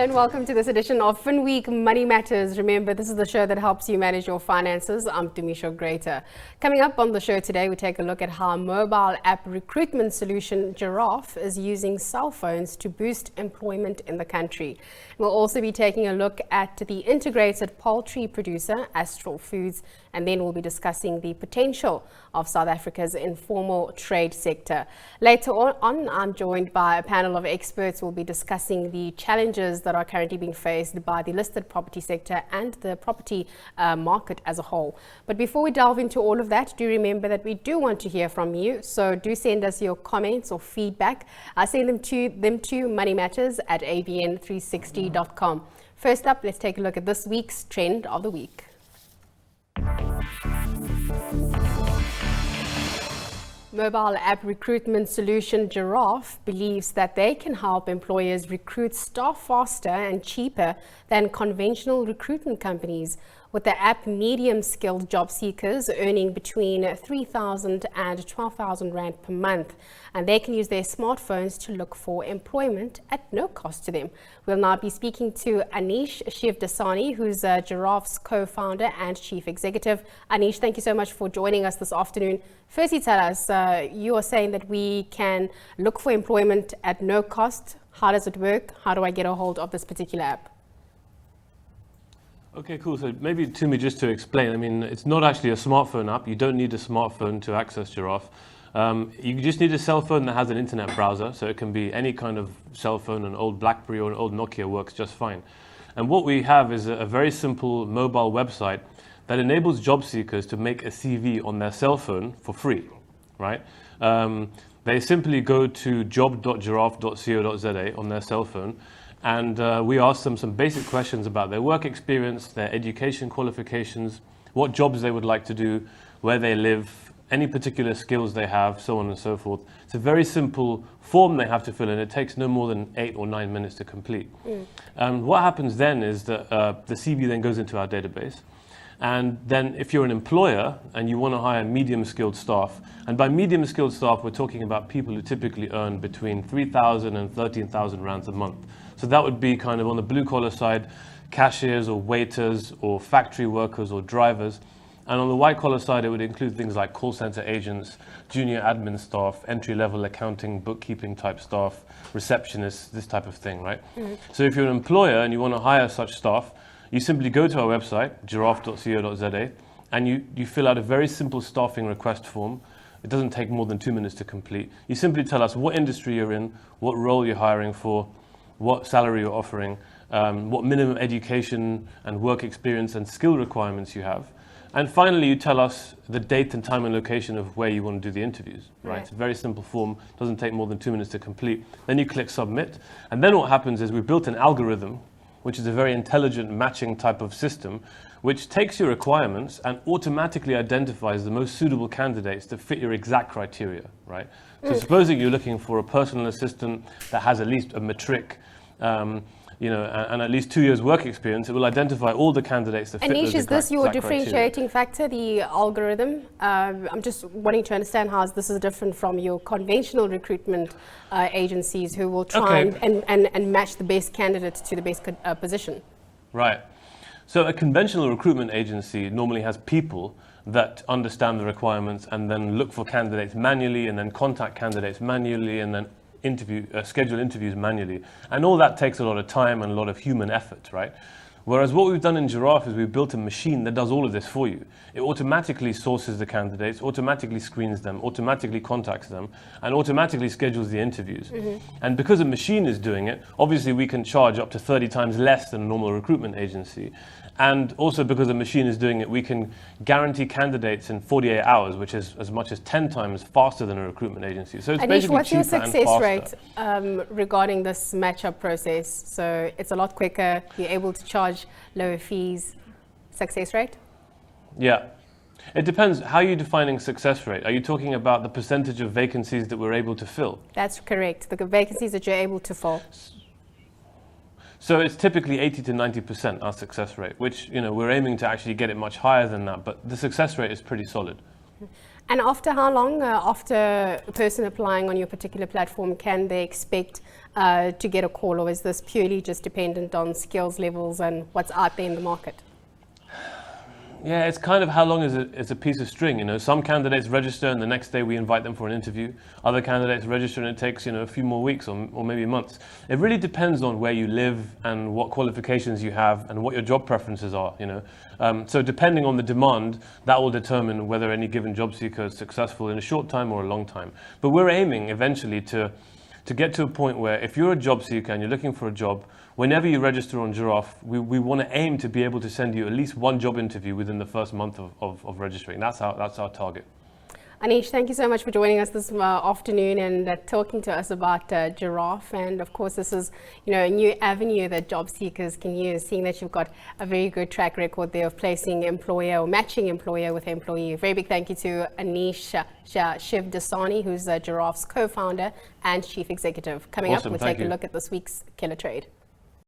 And welcome to this edition of Finweek Money Matters. Remember, this is the show that helps you manage your finances. I'm Dumisho Greater. Coming up on the show today, we take a look at how mobile app recruitment solution Giraffe is using cell phones to boost employment in the country. We'll also be taking a look at the integrated poultry producer, Astral Foods, and then we'll be discussing the potential of South Africa's informal trade sector. Later on, I'm joined by a panel of experts. We'll be discussing the challenges that are currently being faced by the listed property sector and the property market as a whole. But before we delve into all of that, do remember that we do want to hear from you. So do send us your comments or feedback. Send them to moneymatters@abn360.com. First up, let's take a look at this week's trend of the week. Mobile app recruitment solution Giraffe believes that they can help employers recruit staff faster and cheaper than conventional recruitment companies, with the app medium-skilled job seekers earning between 3,000 and 12,000 Rand per month. And they can use their smartphones to look for employment at no cost to them. We'll now be speaking to Anish Shivdasani, who's Giraffe's co-founder and chief executive. Anish, thank you so much for joining us this afternoon. Firstly, tell us, you are saying that we can look for employment at no cost. How does it work? How do I get a hold of this particular app? Okay, cool. So maybe to me, just to explain, I mean, it's not actually a smartphone app. You don't need a smartphone to access Giraffe. You just need a cell phone that has an internet browser. So it can be any kind of cell phone, an old BlackBerry or an old Nokia works just fine. And what we have is a very simple mobile website that enables job seekers to make a CV on their cell phone for free, right? They simply go to job.giraffe.co.za on their cell phone, and we ask them some basic questions about their work experience, their education qualifications, what jobs they would like to do, where they live, any particular skills they have, so on and so forth. It's a very simple form they have to fill in. It takes no more than 8 or 9 minutes to complete. What happens then is that the CV then goes into our database. And then if you're an employer and you want to hire medium-skilled staff, and by medium-skilled staff, we're talking about people who typically earn between 3,000 and 13,000 Rands a month. So that would be kind of on the blue-collar side, cashiers or waiters or factory workers or drivers. And on the white-collar side, it would include things like call center agents, junior admin staff, entry-level accounting, bookkeeping type staff, receptionists, this type of thing, right? So if you're an employer and you want to hire such staff, you simply go to our website, giraffe.co.za, and you fill out a very simple staffing request form. It doesn't take more than 2 minutes to complete. You simply tell us what industry you're in, what role you're hiring for, what salary you're offering, what minimum education and work experience and skill requirements you have. And finally, you tell us the date and time and location of where you want to do the interviews, right? It's a very simple form, doesn't take more than 2 minutes to complete. Then you click submit. And then what happens is we built an algorithm, which is a very intelligent matching type of system, which takes your requirements and automatically identifies the most suitable candidates that fit your exact criteria, right? So supposing you're looking for a personal assistant that has at least a matric, and at least 2 years work experience, it will identify all the candidates that fit those Anish, is this your exact differentiating criteria. factor, the algorithm? I'm just wanting to understand how this is different from your conventional recruitment agencies who will try and match the best candidate to the best position. Right. So a conventional recruitment agency normally has people that understand the requirements and then look for candidates manually and then contact candidates manually and then schedule interviews manually. And all that takes a lot of time and a lot of human effort, right? Whereas what we've done in Giraffe is we've built a machine that does all of this for you. It automatically sources the candidates, automatically screens them, automatically contacts them, and automatically schedules the interviews. And because a machine is doing it, obviously we can charge up to 30 times less than a normal recruitment agency. And also because a machine is doing it, we can guarantee candidates in 48 hours, which is as much as 10 times faster than a recruitment agency. So it's Anish, basically what's your cheaper and success faster. rate regarding this matchup process? So it's a lot quicker, you're able to charge lower fees. Success rate? Yeah. It depends. How are you defining success rate? Are you talking about the percentage of vacancies that we're able to fill? That's correct. The vacancies that you're able to fill. So it's typically 80 to 90% our success rate, which we're aiming to actually get it much higher than that, but the success rate is pretty solid. And after how long, after a person applying on your particular platform, can they expect to get a call, or is this purely just dependent on skills levels and what's out there in the market? Yeah, it's kind of how long is it's a piece of string. You know, some candidates register and the next day we invite them for an interview. Other candidates register and it takes, you know, a few more weeks or maybe months. It really depends on where you live and what qualifications you have and what your job preferences are. You know, so depending on the demand, that will determine whether any given job seeker is successful in a short time or a long time. But we're aiming eventually to get to a point where if you're a job seeker and you're looking for a job, whenever you register on Giraffe, we want to aim to be able to send you at least one job interview within the first month of registering. That's our target. Anish, thank you so much for joining us this afternoon and talking to us about Giraffe. And of course, this is, you know, a new avenue that job seekers can use, seeing that you've got a very good track record there of placing employer or matching employer with employee. A very big thank you to Anish Shivdasani, who's Giraffe's co-founder and chief executive. Coming up, we'll take a look at this week's Killer Trade.